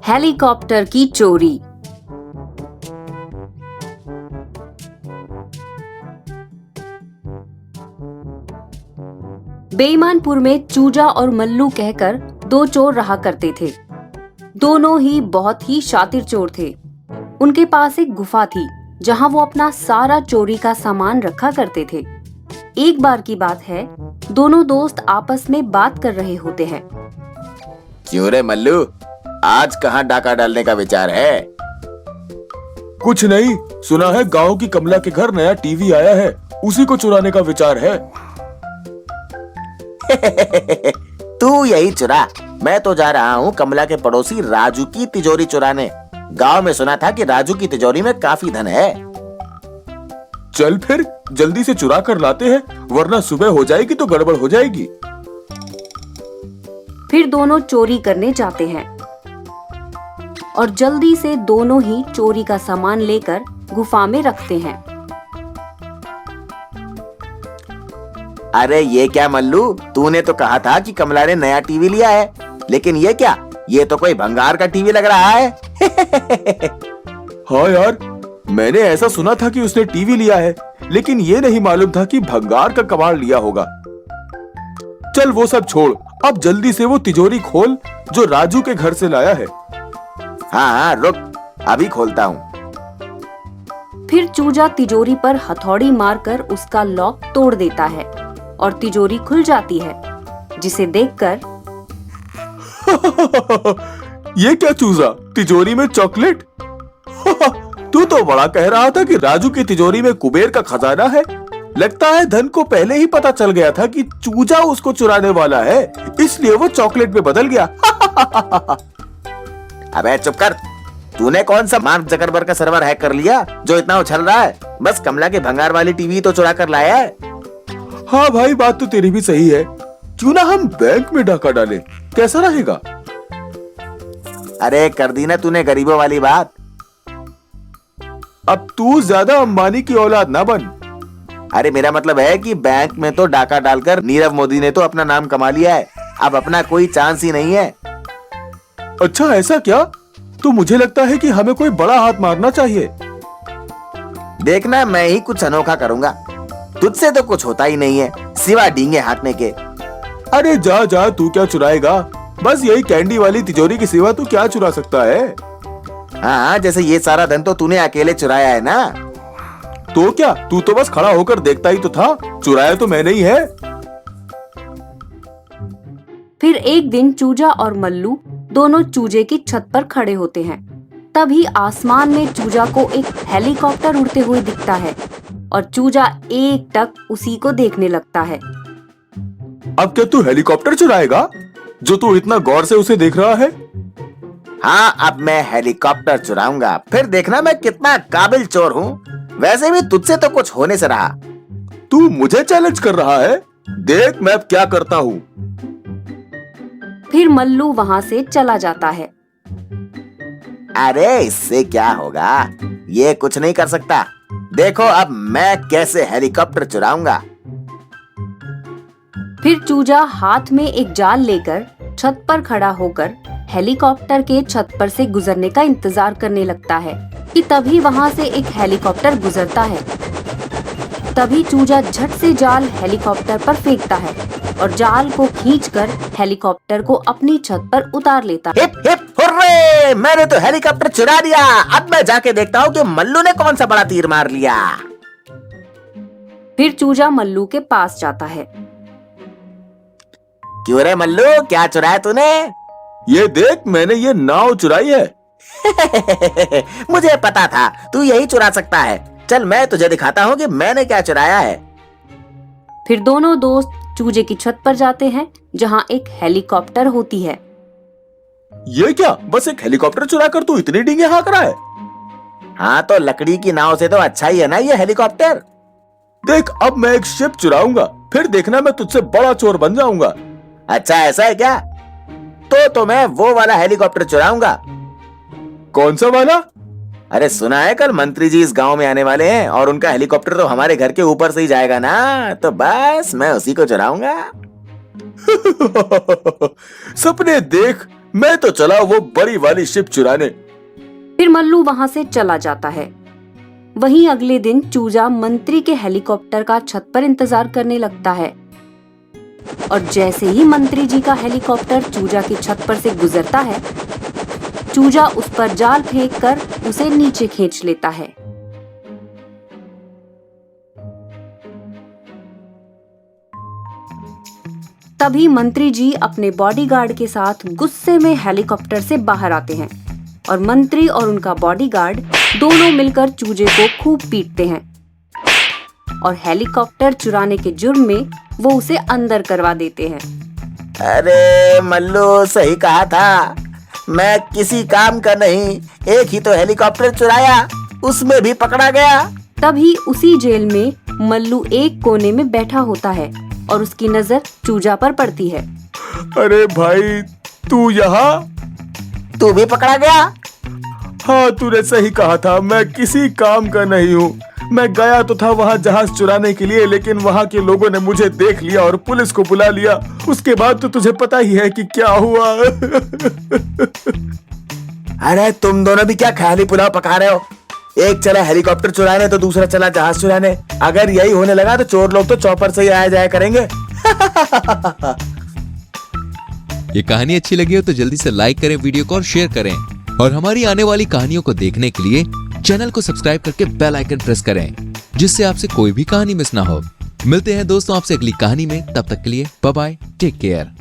Helicopter की चोरी। बेईमानपुर में चूजा और मल्लू कहकर दो चोर रहा करते थे। दोनों ही बहुत ही शातिर चोर थे। उनके पास एक गुफा थी जहां वो अपना सारा चोरी का सामान रखा करते थे। एक बार की बात है, दोनों दोस्त आपस में बात कर रहे होते हैं। क्यों रे मल्लू, आज कहाँ डाका डालने का विचार है? कुछ नहीं, सुना है गांव की कमला के घर नया टीवी आया है, उसी को चुराने का विचार है। तू यही चुरा, मैं तो जा रहा हूँ कमला के पड़ोसी राजू की तिजोरी चुराने। गांव में सुना था कि राजू की तिजोरी में काफी धन है। चल फिर जल्दी से चुरा कर लाते हैं, वरना सुबह हो जाएगी तो गड़बड़ हो जाएगी। फिर दोनों चोरी करने जाते हैं और जल्दी से दोनों ही चोरी का सामान लेकर गुफा में रखते हैं। अरे ये क्या मल्लू, तूने तो कहा था कि कमला ने नया टीवी लिया है, लेकिन ये क्या? ये तो कोई भंगार का टीवी लग रहा है। हाँ यार, मैंने ऐसा सुना था कि उसने टीवी लिया है, लेकिन ये नहीं मालूम था कि भंगार का कबाड़ लिया होगा। चल वो सब छोड़, अब जल्दी से वो तिजोरी खोल जो राजू के घर से लाया है। हाँ रुक, अभी खोलता हूँ। फिर चूजा तिजोरी पर हथौड़ी मारकर उसका लॉक तोड़ देता है और तिजोरी खुल जाती है, जिसे देखकर ये क्या चूजा, तिजोरी में चॉकलेट? तू तो बड़ा कह रहा था कि राजू की तिजोरी में कुबेर का खजाना है। लगता है धन को पहले ही पता चल गया था कि चूजा उसको चुराने वाला है, इसलिए वो चॉकलेट में बदल गया। अबे चुप कर, तूने कौन सा मार्क जकरबर्ग का सर्वर हैक कर लिया जो इतना उछल रहा है? बस कमला के भंगार वाली टीवी तो चुरा कर लाया है। हाँ भाई, बात तो तेरी भी सही है। क्यों ना हम बैंक में डाका डालें, कैसा रहेगा? अरे कर दी ना तूने गरीबों वाली बात। अब तू ज्यादा अंबानी की औलाद ना बन। अरे मेरा मतलब है कि बैंक में तो डाका डालकर नीरव मोदी ने तो अपना नाम कमा लिया है, अब अपना कोई चांस ही नहीं है। अच्छा ऐसा क्या? तो मुझे लगता है कि हमें कोई बड़ा हाथ मारना चाहिए। देखना, मैं ही कुछ अनोखा करूंगा। तुझसे तो कुछ होता ही नहीं है सिवा डींगे हाँकने के। अरे जा जा, तू क्या चुराएगा? बस यही कैंडी वाली तिजोरी की सिवा तू क्या चुरा सकता है? हाँ, जैसे ये सारा धन तो तूने अकेले चुराया है ना। तो क्या, तू तो बस खड़ा होकर देखता ही तो था, चुराया तो मैंने ही है। फिर एक दिन चूजा और मल्लू दोनों चूजे की छत पर खड़े होते हैं। तभी आसमान में चूजा को एक हेलीकॉप्टर उड़ते हुए दिखता है और चूजा एकटक उसी को देखने लगता है। अब क्या तू हेलीकॉप्टर चुराएगा, जो तू इतना गौर से उसे देख रहा है? हाँ, अब मैं हेलीकॉप्टर चुराऊंगा, फिर देखना मैं कितना काबिल चोर हूँ। वैसे भी तुझसे तो कुछ होने से रहा। तू मुझे चैलेंज कर रहा है? देख मैं अब क्या करता हूँ। फिर मल्लू वहाँ से चला जाता है। अरे इससे क्या होगा, ये कुछ नहीं कर सकता। देखो अब मैं कैसे हेलीकॉप्टर चुराऊंगा। फिर चूजा हाथ में एक जाल लेकर छत पर खड़ा होकर हेलीकॉप्टर के छत पर से गुजरने का इंतजार करने लगता है कि तभी वहाँ से एक हेलीकॉप्टर गुजरता है। तभी चूजा झट से जाल हेलीकॉप्टर पर फेंकता है और जाल को खींचकर हेलीकॉप्टर को अपनी छत पर उतार लेता है। हिप हिप हुर्रे, मैंने तो हेलीकॉप्टर चुरा लिया। अब मैं जाके देखता हूँ कि मल्लू ने कौन सा बड़ा तीर मार लिया। फिर चूजा मल्लू के पास जाता है। क्यों रे मल्लू, क्या चुराया तूने? ये देख, मैंने ये नाव चुराई है। मुझे पता था तू यही चुरा सकता है। चल मैं तुझे दिखाता हूँ कि मैंने क्या चुराया है। फिर दोनों दोस्त चूजे की छत पर जाते हैं जहाँ एक हेलीकॉप्टर होती है। ये क्या, बस एक हेलीकॉप्टर चुरा कर तू इतनी डींगे हाँक रहा है? हाँ तो लकड़ी की नाव से तो अच्छा ही है ना ये हेलीकॉप्टर। देख, अब मैं एक शिप चुराऊंगा, फिर देखना मैं तुझसे बड़ा चोर बन जाऊंगा। अच्छा ऐसा है क्या? तो मैं वो वाला हेलीकॉप्टर चुराऊंगा। कौन सा वाला? अरे सुना है कल मंत्री जी इस गांव में आने वाले हैं और उनका हेलीकॉप्टर तो हमारे घर के ऊपर से ही जाएगा ना, तो बस मैं उसी को चुराऊंगा। सपने देख, मैं तो चला वो बड़ी वाली शिप चुराने। फिर मल्लू वहां से चला जाता है। वहीं अगले दिन चूजा मंत्री के हेलीकॉप्टर का छत पर इंतजार करने लगता है और जैसे ही मंत्री जी का हेलीकॉप्टर चूजा की छत पर से गुजरता है, चूजा उस पर जाल फेंक कर उसे नीचे खींच लेता है। तभी मंत्री जी अपने बॉडीगार्ड के साथ गुस्से में हेलीकॉप्टर से बाहर आते हैं और मंत्री और उनका बॉडीगार्ड दोनों मिलकर चूजे को खूब पीटते हैं और हेलीकॉप्टर चुराने के जुर्म में वो उसे अंदर करवा देते हैं। अरे मल्लू, सही कहा था, मैं किसी काम का नहीं, एक ही तो हेलीकॉप्टर चुराया, उसमें भी पकड़ा गया। तभी उसी जेल में मल्लू एक कोने में बैठा होता है और उसकी नजर चूजा पर पड़ती है। अरे भाई, तू यहाँ? तू भी पकड़ा गया? हाँ, तूने सही कहा था, मैं किसी काम का नहीं हूँ। मैं गया तो था वहाँ जहाज चुराने के लिए, लेकिन वहाँ के लोगों ने मुझे देख लिया और पुलिस को बुला लिया। उसके बाद तो तुझे पता ही है कि क्या हुआ। अरे तुम दोनों भी क्या ख्याली पुलाव पका रहे हो? एक चला हेलीकॉप्टर चुराने तो दूसरा चला जहाज चुराने। अगर यही होने लगा तो चोर लोग तो चौपर से ही आया जाया करेंगे। ये कहानी अच्छी लगी हो तो जल्दी से लाइक करें वीडियो को और शेयर करें, और हमारी आने वाली कहानियों को देखने के लिए चैनल को सब्सक्राइब करके बेल आइकन प्रेस करें, जिससे आपसे कोई भी कहानी मिस ना हो। मिलते हैं दोस्तों आपसे अगली कहानी में, तब तक के लिए बाय बाय, टेक केयर।